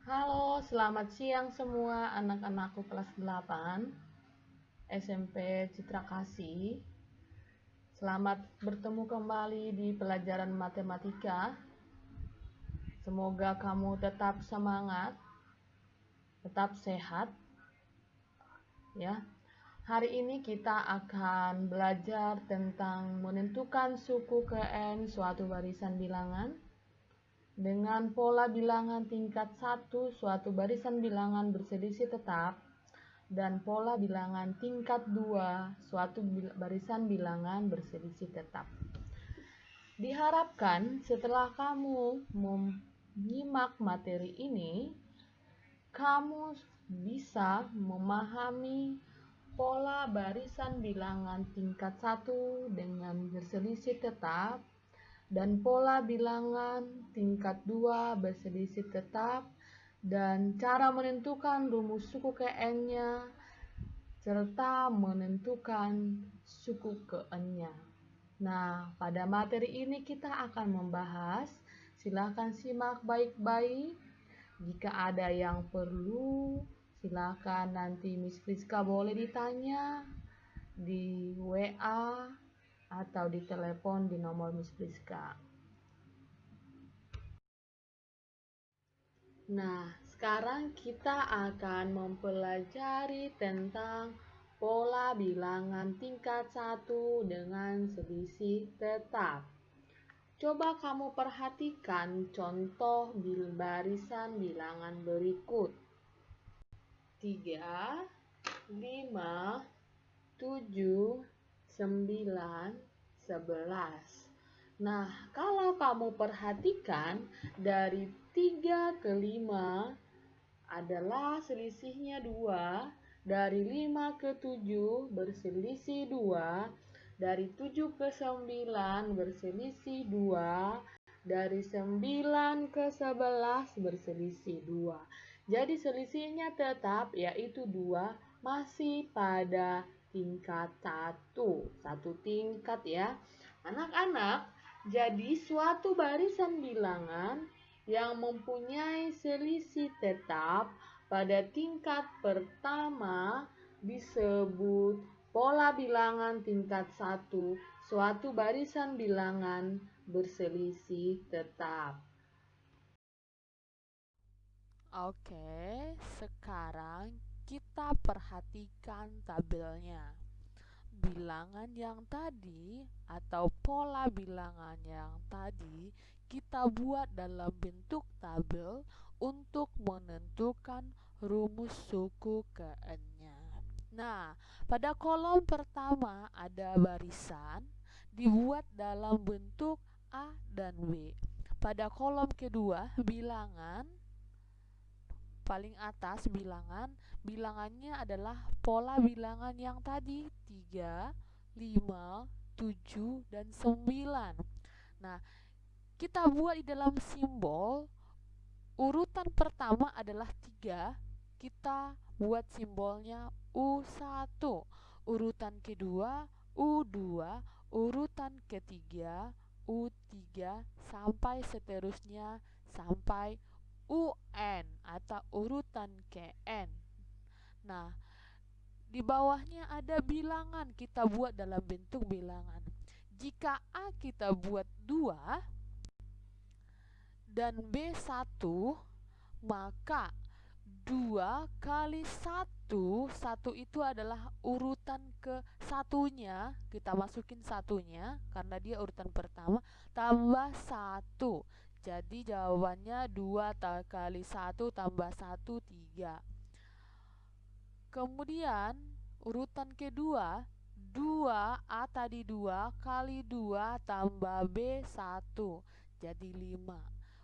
Halo, selamat siang semua anak-anakku kelas 8 SMP Citra Kasih. Selamat bertemu kembali di pelajaran matematika. Semoga kamu tetap semangat, tetap sehat. Ya. Hari ini kita akan belajar tentang menentukan suku Kn suatu barisan bilangan dengan pola bilangan tingkat 1 suatu barisan bilangan berselisih tetap dan pola bilangan tingkat 2 suatu barisan bilangan berselisih tetap. Diharapkan setelah kamu menyimak materi ini, kamu bisa memahami pola barisan bilangan tingkat 1 dengan berselisih tetap dan pola bilangan tingkat 2 berselisih tetap dan cara menentukan rumus suku Kn-nya serta menentukan suku Kn-nya. Nah, pada materi ini kita akan membahas, silakan simak baik-baik. Jika ada yang perlu, silakan nanti Miss Priska boleh ditanya di WA atau di telepon di nomor Miss Priska. Nah, sekarang kita akan mempelajari tentang pola bilangan tingkat 1 dengan selisih tetap. Coba kamu perhatikan contoh barisan bilangan berikut. 3, 5, 7, 9, 11. Nah, kalau kamu perhatikan dari 3 ke 5 adalah selisihnya 2, dari 5 ke 7 berselisih 2, dari 7 ke 9 berselisih 2, dari 9 ke 11 berselisih 2. Jadi selisihnya tetap yaitu 2, masih pada tingkat 1 tingkat ya. Anak-anak, jadi suatu barisan bilangan yang mempunyai selisih tetap pada tingkat pertama disebut pola bilangan tingkat 1, suatu barisan bilangan berselisih tetap. Oke, sekarang kita perhatikan tabelnya. Bilangan yang tadi atau pola bilangan yang tadi kita buat dalam bentuk tabel untuk menentukan rumus suku Kn-nya. Nah, pada kolom pertama ada barisan dibuat dalam bentuk A dan B. Pada kolom kedua bilangan, paling atas bilangannya adalah pola bilangan yang tadi 3, 5, 7, dan 9. Nah, kita buat di dalam simbol. Urutan pertama adalah 3, kita buat simbolnya U1. Urutan kedua U2, urutan ketiga U3 sampai seterusnya sampai UN atau urutan KN. Nah, di bawahnya ada bilangan, kita buat dalam bentuk bilangan. Jika A kita buat 2 dan B1, maka 2 kali 1, 1 itu adalah urutan ke satunya, kita masukin satunya karena dia urutan pertama, tambah 1. Jadi jawabannya 2 kali 1 tambah 1, 3. Kemudian urutan kedua, 2, A tadi 2 kali 2 tambah B1, jadi 5.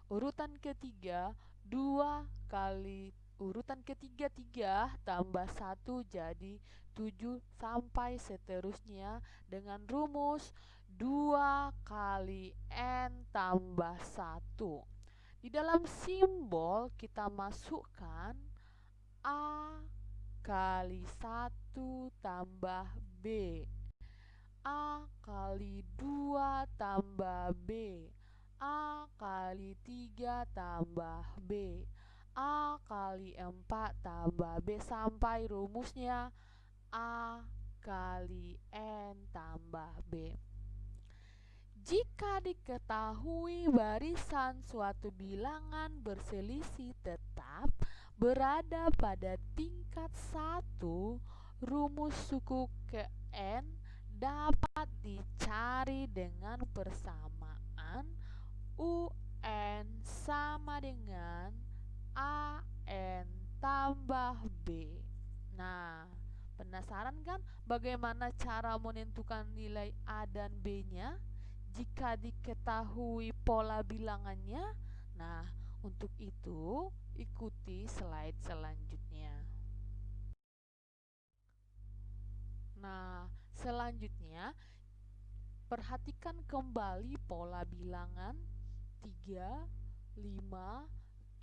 Urutan ketiga, 2 kali urutan ketiga 3 tambah 1 jadi 7 sampai seterusnya dengan rumus 2 kali N tambah 1. Di dalam simbol kita masukkan A kali 1 tambah B, A kali 2 tambah B, A kali 3 tambah B, A kali 4 tambah B sampai rumusnya A kali N tambah B. Jika diketahui barisan suatu bilangan berselisih tetap berada pada tingkat 1, rumus suku ke N dapat dicari dengan persamaan UN sama dengan AN tambah B. Nah, penasaran kan bagaimana cara menentukan nilai A dan B-nya jika diketahui pola bilangannya? Nah, untuk itu ikuti slide selanjutnya. Nah, selanjutnya perhatikan kembali pola bilangan 3, 5,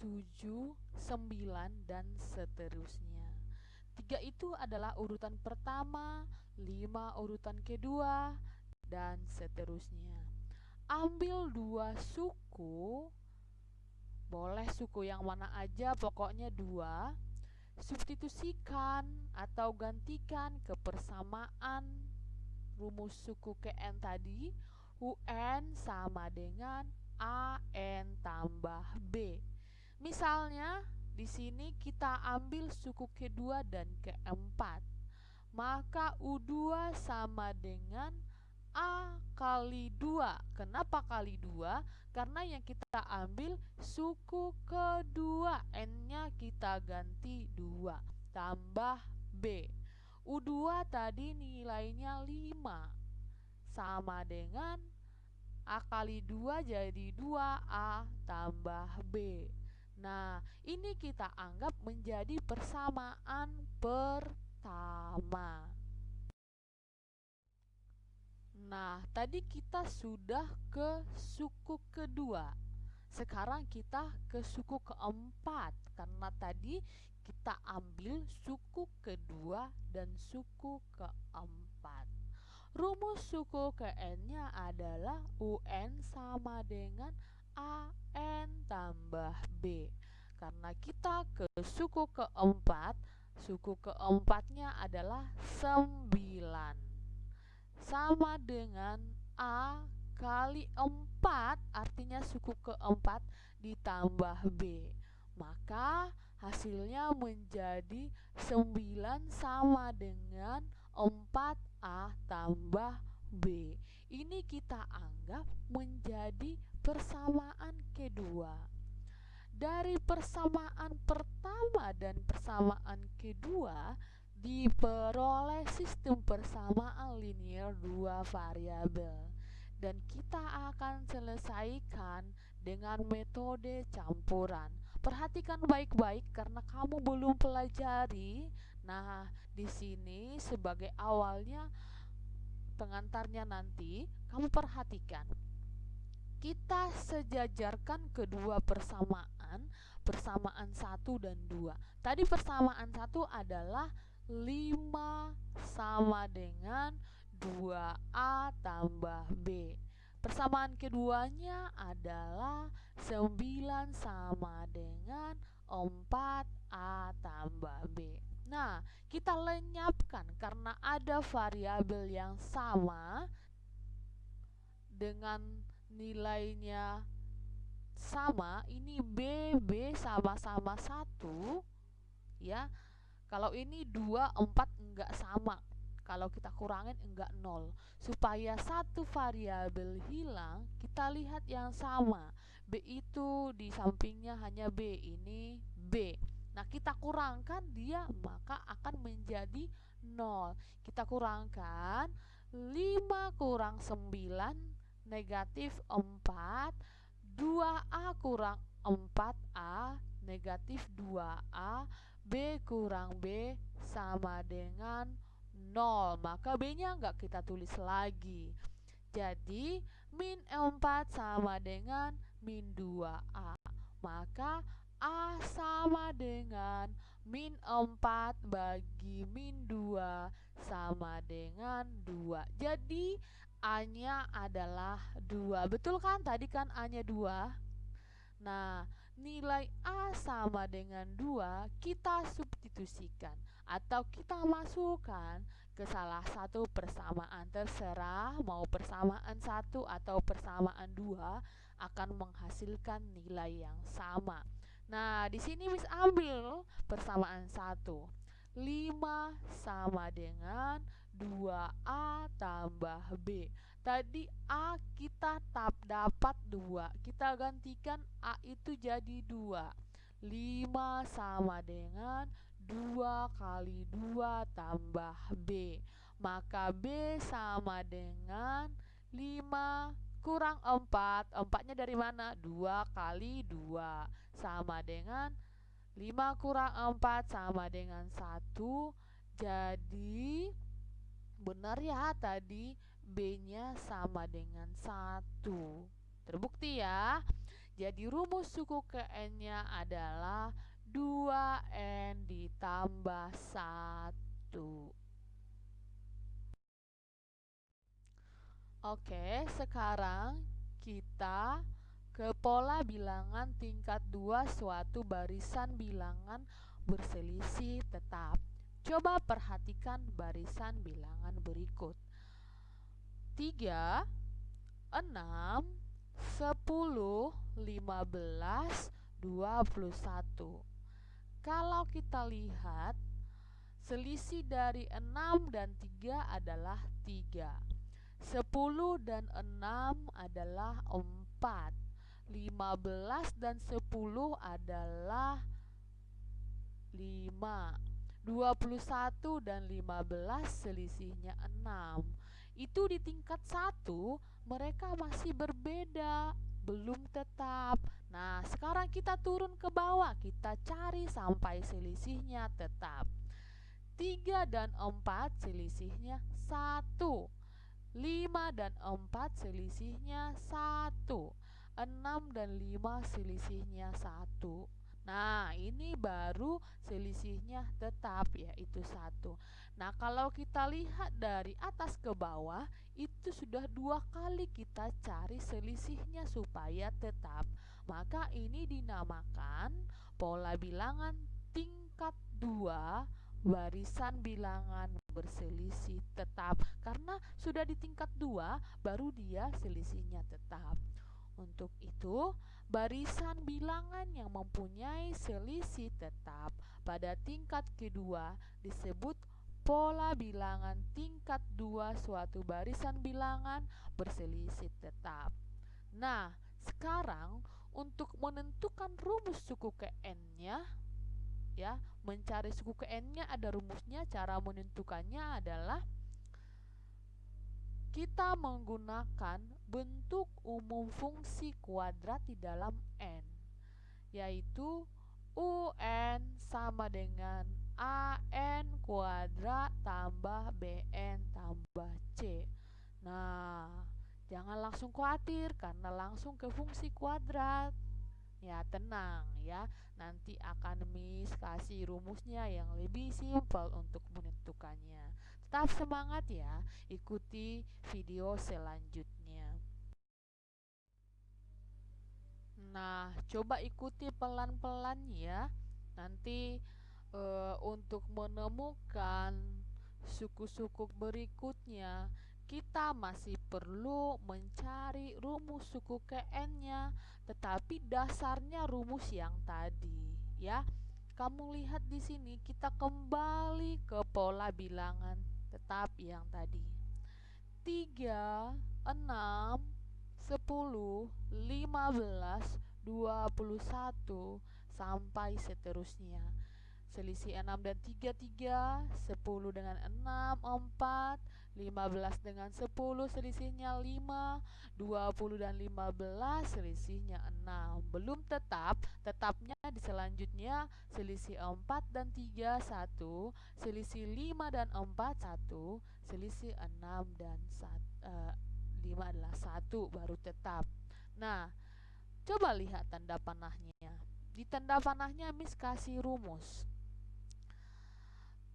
7, 9, dan seterusnya. 3 itu adalah urutan pertama, 5 urutan kedua, dan seterusnya. Ambil 2 suku, boleh suku yang mana aja, pokoknya 2. Substitusikan atau gantikan ke persamaan rumus suku ke N tadi, UN sama dengan AN tambah B. Misalnya di sini kita ambil suku kedua dan keempat, maka U2 sama dengan A kali 2. Kenapa kali 2? Karena yang kita ambil suku kedua, N-nya kita ganti 2 tambah B. U2 tadi nilainya 5 sama dengan A kali 2 jadi 2A tambah B. Nah, ini kita anggap menjadi persamaan pertama. Nah, tadi kita sudah ke suku kedua. Sekarang kita ke suku keempat, karena tadi kita ambil suku kedua dan suku keempat. Rumus suku ke N-nya adalah UN sama dengan AN tambah B. Karena kita ke suku keempat, suku keempatnya adalah 9 sama dengan A kali 4, artinya suku keempat ditambah B. Maka hasilnya menjadi 9 sama dengan 4A tambah B. Ini kita anggap menjadi persamaan kedua. Dari persamaan pertama dan persamaan kedua diperoleh sistem persamaan linear 2 variabel, dan kita akan selesaikan dengan metode campuran. Perhatikan baik-baik karena kamu belum pelajari. Nah, di sini sebagai awalnya pengantarnya nanti kamu perhatikan. Kita sejajarkan kedua persamaan, persamaan 1 dan 2. Tadi persamaan 1 adalah 5 sama dengan 2A tambah B. Persamaan keduanya adalah 9 sama dengan 4A tambah B. Nah, kita lenyapkan karena ada variabel yang sama dengan nilainya sama. Ini B sama-sama 1 ya. Kalau ini 2, 4 enggak sama. Kalau kita kurangin enggak 0. Supaya satu variabel hilang, kita lihat yang sama. B itu di sampingnya hanya B, ini B. Nah, kita kurangkan dia, maka akan menjadi 0. Kita kurangkan 5 kurang 9 negatif 4, 2A kurang 4A negatif 2A, B kurang B sama dengan 0. Maka B-nya enggak kita tulis lagi. Jadi min 4 sama dengan min 2A. Maka A sama dengan min 4 bagi min 2 sama dengan 2. Jadi A-nya adalah 2. Betul kan? Tadi kan A-nya 2. Nah, nilai A sama dengan 2 kita substitusikan atau kita masukkan ke salah satu persamaan. Terserah mau persamaan 1 atau persamaan 2 akan menghasilkan nilai yang sama. Nah, di sini Miss ambil persamaan 1. 5 sama dengan 2A tambah B. Tadi A kita dapat 2, kita gantikan A itu jadi 2. 5 sama dengan 2 kali 2 tambah B. Maka B sama dengan 5 kurang 4. 4-nya dari mana? 2 kali 2 sama dengan 5 kurang 4 sama dengan 1. Jadi benar ya tadi B-nya sama dengan 1. Terbukti ya. Jadi rumus suku ke N-nya adalah 2N ditambah 1. Oke, sekarang kita ke pola bilangan tingkat 2 suatu barisan bilangan berselisih tetap. Coba perhatikan barisan bilangan berikut. 3, 6, 10, 15, 21. Kalau kita lihat, selisih dari 6 dan 3 adalah 3. 10 dan 6 adalah 4. 15 dan 10 adalah 5. 21 dan 15 selisihnya 6. Itu di tingkat 1 mereka masih berbeda, belum tetap. Nah, sekarang kita turun ke bawah, kita cari sampai selisihnya tetap. 3 dan 4 selisihnya 1. 5 dan 4 selisihnya 1. 6 dan 5 selisihnya 1. Nah, ini baru selisihnya tetap, yaitu 1. Nah, kalau kita lihat dari atas ke bawah, itu sudah 2 kali kita cari selisihnya supaya tetap. Maka ini dinamakan pola bilangan tingkat 2 barisan bilangan berselisih tetap. Karena sudah di tingkat 2, baru dia selisihnya tetap. Untuk itu, barisan bilangan yang mempunyai selisih tetap pada tingkat kedua disebut pola bilangan tingkat 2 suatu barisan bilangan berselisih tetap. Nah, sekarang untuk menentukan rumus suku ke N-nya, ya, mencari suku ke N-nya ada rumusnya. Cara menentukannya adalah kita menggunakan bentuk umum fungsi kuadrat di dalam N, yaitu UN sama dengan AN kuadrat tambah BN tambah C. Nah, jangan langsung khawatir karena langsung ke fungsi kuadrat. Ya, tenang ya, nanti akan Miss kasih rumusnya yang lebih simpel untuk menentukannya. Tetap semangat ya, ikuti video selanjutnya. Nah, coba ikuti pelan-pelan ya. Nanti untuk menemukan suku-suku berikutnya, kita masih perlu mencari rumus suku ke N-nya, tetapi dasarnya rumus yang tadi ya. Kamu lihat di sini, kita kembali ke pola bilangan tetap yang tadi. 3, 6, 10, 15, 21 sampai seterusnya. Selisih 6 dan 3, 3, 10 dengan 6, 4, 15 dengan 10 selisihnya 5, 20 dan 15 selisihnya 6. Belum tetap, tetapnya di selanjutnya selisih 4 dan 3, 1, selisih 5 dan 4, 1, selisih 6 dan 5 adalah 1, baru tetap. Nah, coba lihat tanda panahnya. Di tanda panahnya Miss kasih rumus.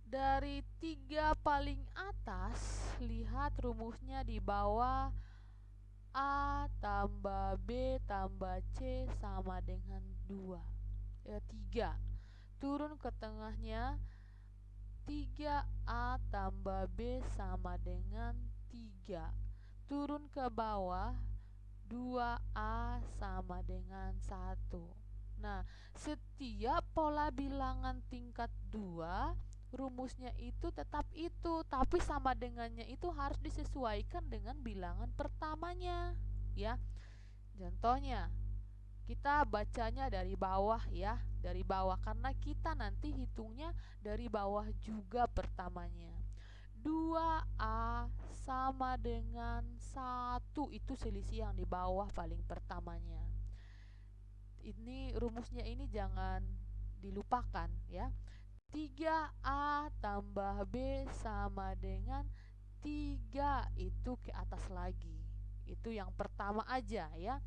Dari 3 paling atas, lihat rumusnya di bawah A tambah B tambah C sama dengan 2. 3. Turun ke tengahnya, 3A tambah B sama dengan 3. Turun ke bawah, 2A sama dengan 1. Nah, setiap pola bilangan tingkat 2 rumusnya itu tetap itu, tapi sama dengannya itu harus disesuaikan dengan bilangan pertamanya, ya. Contohnya, kita bacanya dari bawah ya, dari bawah karena kita nanti hitungnya dari bawah juga pertamanya. 2A sama dengan 1, itu selisih yang di bawah paling pertamanya. Ini rumusnya ini jangan dilupakan ya. 3A tambah B sama dengan 3, itu ke atas lagi. Itu yang pertama aja ya.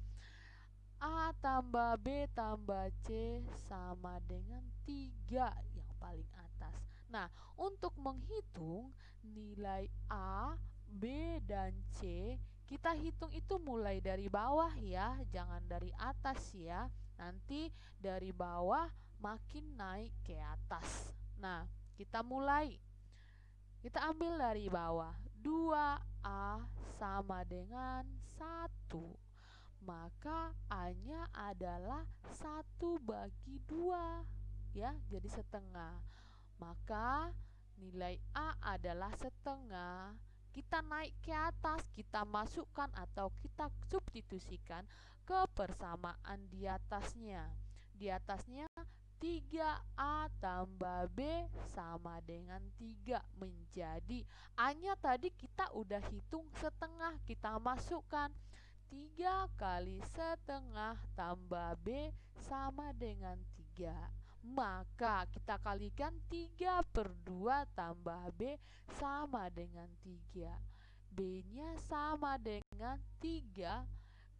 A tambah B tambah C sama dengan 3, yang paling atas. Nah, untuk menghitung nilai A, B, dan C, kita hitung itu mulai dari bawah ya, jangan dari atas ya. Nanti dari bawah makin naik ke atas. Nah, kita mulai. Kita ambil dari bawah. 2A sama dengan 1. Maka A-nya adalah 1/2 ya, jadi setengah. Maka nilai A adalah setengah. Kita naik ke atas, kita masukkan atau kita substitusikan ke persamaan di atasnya. Di atasnya 3A tambah B sama dengan 3, menjadi A-nya tadi kita udah hitung setengah, kita masukkan 3 kali setengah tambah B sama dengan 3. Maka kita kalikan 3/2 tambah B sama dengan 3. B-nya sama dengan 3.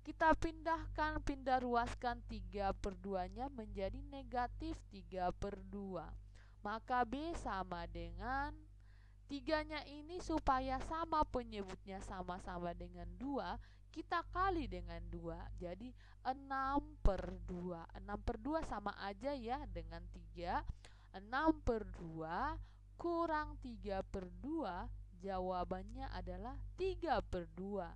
Kita pindah ruaskan 3/2-nya menjadi negatif 3/2. Maka B sama dengan 3-nya ini supaya sama penyebutnya sama-sama dengan 2, kita kali dengan 2, jadi 6/2. 6/2 sama aja ya dengan 3. 6/2 kurang 3/2, jawabannya adalah 3/2.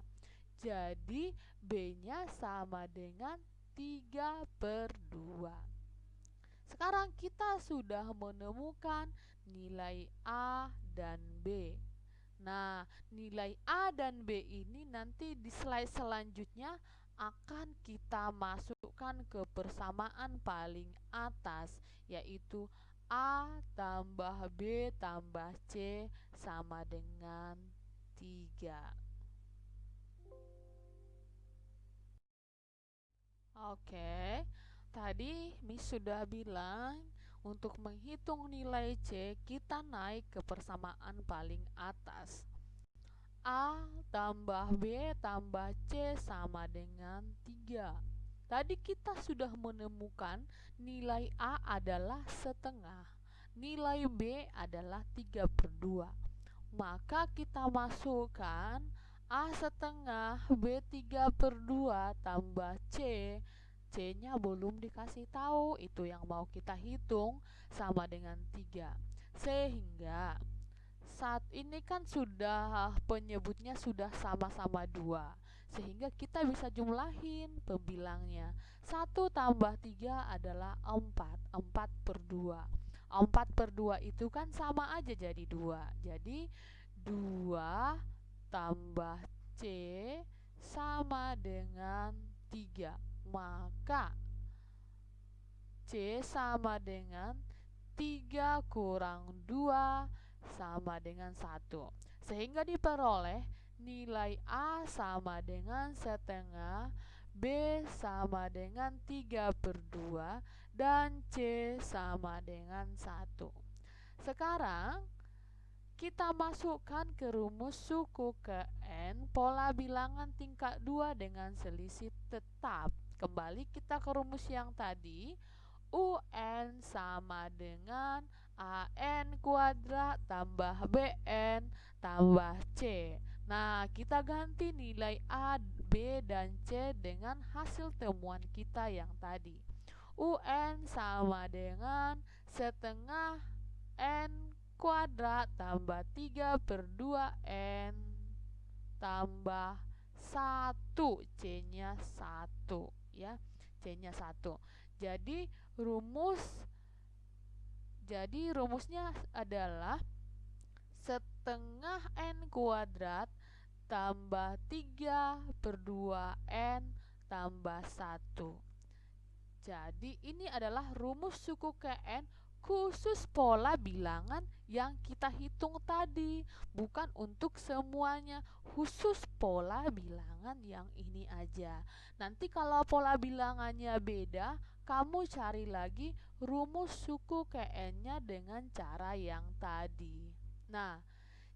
Jadi B-nya sama dengan 3/2. Sekarang kita sudah menemukan nilai A dan B. Nah, nilai A dan B ini nanti di slide selanjutnya akan kita masukkan ke persamaan paling atas, yaitu A tambah B tambah C sama dengan 3. Oke, tadi Miss sudah bilang untuk menghitung nilai C kita naik ke persamaan paling atas. A tambah B tambah C sama dengan 3. Tadi kita sudah menemukan nilai A adalah setengah, nilai B adalah 3/2. Maka kita masukkan A setengah B 3/2 tambah C. C-nya belum dikasih tahu, itu yang mau kita hitung sama dengan 3. Sehingga saat ini kan sudah penyebutnya sudah sama-sama 2. Sehingga kita bisa jumlahin pembilangnya. 1 tambah 3 adalah 4. 4/2. 4/2 itu kan sama aja jadi 2. Jadi 2 tambah C sama dengan 3. Maka C sama dengan 3 kurang 2 sama dengan 1. Sehingga diperoleh nilai A sama dengan setengah, B sama dengan 3/2, dan C sama dengan 1. Sekarang kita masukkan ke rumus suku ke N pola bilangan tingkat 2 dengan selisih tetap. Kembali kita ke rumus yang tadi. UN sama dengan AN kuadrat tambah BN tambah C. Nah, kita ganti nilai A, B, dan C dengan hasil temuan kita yang tadi. UN sama dengan setengah N kuadrat tambah 3/2 N tambah 1, C-nya 1 ya. C-nya 1. Jadi rumusnya adalah setengah N kuadrat tambah 3/2 N tambah 1. Jadi ini adalah rumus suku KN khusus pola bilangan yang kita hitung tadi, bukan untuk semuanya, khusus pola bilangan yang ini aja. Nanti kalau pola bilangannya beda, kamu cari lagi rumus suku KN-nya dengan cara yang tadi. Nah,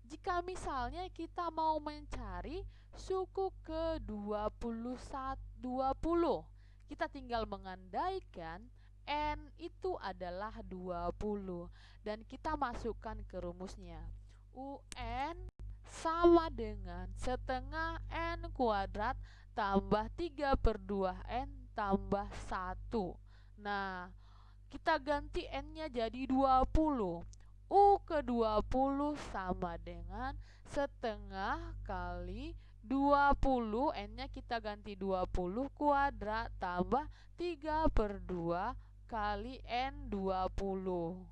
jika misalnya kita mau mencari suku ke-20, kita tinggal mengandaikan N itu adalah 20 dan kita masukkan ke rumusnya. UN sama dengan setengah N kuadrat tambah 3/2 N tambah 1. Nah, kita ganti N-nya jadi 20. U ke-20 sama dengan setengah kali 20, N-nya kita ganti 20 kuadrat tambah 3/2 kali N 20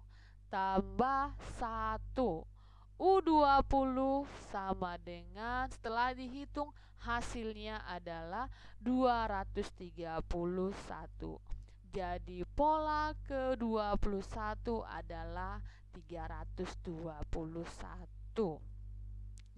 tambah 1. U20 sama dengan, setelah dihitung hasilnya adalah 231. Jadi pola ke-21 adalah 321.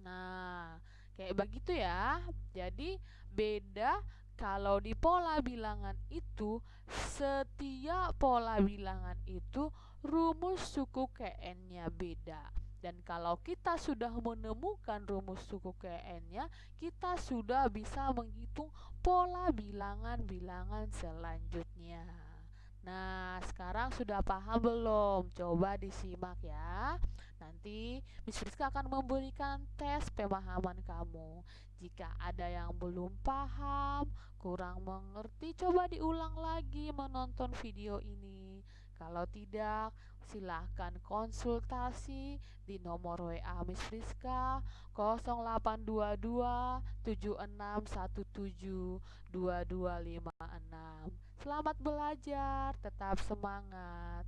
Nah, kayak begitu ya. Jadi beda kalau di pola bilangan itu, setiap pola bilangan itu rumus suku KN-nya beda. Dan kalau kita sudah menemukan rumus suku KN-nya, kita sudah bisa menghitung pola bilangan-bilangan selanjutnya. Nah, sekarang sudah paham belum? Coba disimak ya. Nanti Miss Friska akan memberikan tes pemahaman kamu. Jika ada yang belum paham, kurang mengerti, coba diulang lagi menonton video ini. Kalau tidak, silahkan konsultasi di nomor WA Miss Friska 0822 7617 2256. Selamat belajar, tetap semangat.